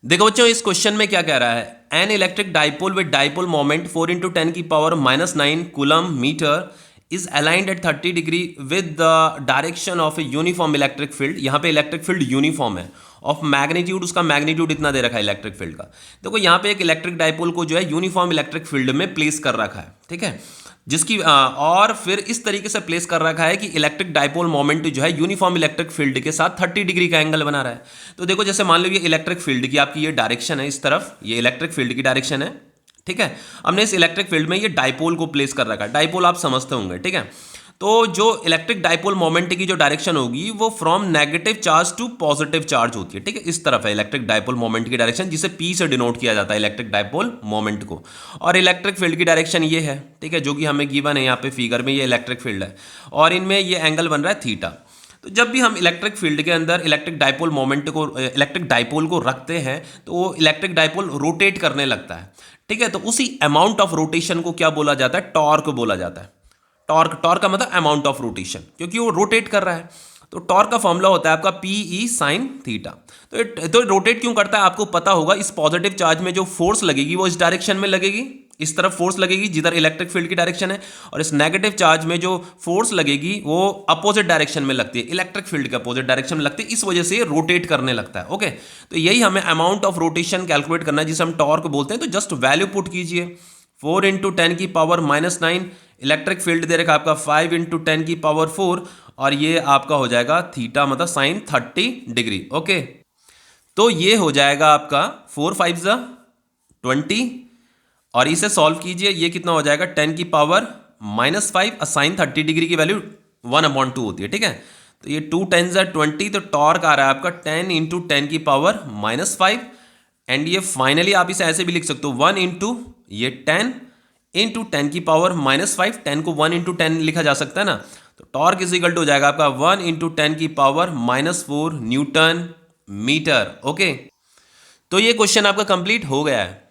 देखो बच्चों, इस क्वेश्चन में क्या कह रहा है, an electric dipole with dipole moment 4 into 10 की power -9 coulomb metre is aligned at 30 degree with the direction of a uniform electric field. यहाँ पे इलेक्ट्रिक फील्ड यूनिफॉर्म है, ऑफ मैग्नीट्यूड, उसका मैग्नीट्यूड इतना दे रखा है इलेक्ट्रिक फील्ड का। देखो यहाँ पे एक इलेक्ट्रिक डाइपोल को जो है यूनिफॉर्म इलेक्ट्रिक फील्ड में प्लेस कर रखा है, ठीक है, जिसकी और फिर इस तरीके से प्लेस कर रखा है कि इलेक्ट्रिक डाइपोल मोमेंट जो है यूनिफॉर्म इलेक्ट्रिक फील्ड के साथ 30 डिग्री का एंगल बना रहा है। तो देखो जैसे मान लो ये इलेक्ट्रिक फील्ड की आपकी ये डायरेक्शन है, इस तरफ ये इलेक्ट्रिक फील्ड की डायरेक्शन है, ठीक है। हमने इस इलेक्ट्रिक फील्ड में ये डाइपोल को प्लेस कर रखा है, डाइपोल आप समझते होंगे, ठीक है। तो जो इलेक्ट्रिक डाइपोल मोमेंट की जो डायरेक्शन होगी वो from negative charge to positive charge होती है, ठीक है। इस तरफ है इलेक्ट्रिक डाइपोल मोमेंट की डायरेक्शन, जिसे पी से डिनोट किया जाता है इलेक्ट्रिक डाइपोल मोमेंट को। और इलेक्ट्रिक फील्ड की डायरेक्शन ये है, ठीक है, जो कि हमें गिवन है यहाँ पे फिगर में, ये इलेक्ट्रिक फील्ड है और इनमें ये एंगल बन रहा है थीटा। तो जब भी हम इलेक्ट्रिक फील्ड के अंदर इलेक्ट्रिक डाइपोल मोमेंट को, इलेक्ट्रिक डाइपोल को रखते हैं तो वो इलेक्ट्रिक डाइपोल रोटेट करने लगता है, ठीक है। तो उसी अमाउंट ऑफ रोटेशन को क्या बोला जाता है, टॉर्क बोला जाता है। टॉर्क का मतलब अमाउंट ऑफ रोटेशन, क्योंकि वो रोटेट कर रहा है। तो टॉर्क का फॉर्मूला होता है आपका पी ई साइन थीटा। तो रोटेट क्यों करता है आपको पता होगा, इस पॉजिटिव चार्ज में जो फोर्स लगेगी वो इस डायरेक्शन में लगेगी, इस तरफ फोर्स लगेगी जिधर इलेक्ट्रिक फील्ड की डायरेक्शन है, और इस नेगेटिव चार्ज में जो फोर्स लगेगी वो अपोजिट डायरेक्शन में लगती है, इलेक्ट्रिक फील्ड के अपोजिट डायरेक्शन में लगती है, इस वजह से ये रोटेट करने लगता है। ओके, तो यही हमें अमाउंट ऑफ रोटेशन कैलकुलेट करना है, जिसे हम टॉर्क बोलते हैं। तो जस्ट वैल्यू पुट कीजिए, 4 इंटू 10 की पावर -9, इलेक्ट्रिक फील्ड दे रखा आपका 5 इंटू 10 की पावर 4, और ये आपका हो जाएगा थीटा, मतलब साइन 30 डिग्री। ओके, तो ये हो जाएगा आपका 4 5 20, और इसे सॉल्व कीजिए, ये कितना हो जाएगा 10 की पावर -5, और साइन 30 डिग्री की वैल्यू 1/2 होती है, ठीक है। तो ये 2 10 20, तो टॉर्क आ रहा है आपका 10 इंटू 10 की पावर -5, एंड ये फाइनली आप इसे ऐसे भी लिख सकते हो 1 इंटू ये 10 इंटू 10 की पावर -5, 10 को 1 इंटू 10 लिखा जा सकता है ना। तो टॉर्क इज इक्वल टू हो जाएगा आपका 1 इंटू 10 की पावर -4 न्यूटन मीटर। ओके, तो ये क्वेश्चन आपका कंप्लीट हो गया है।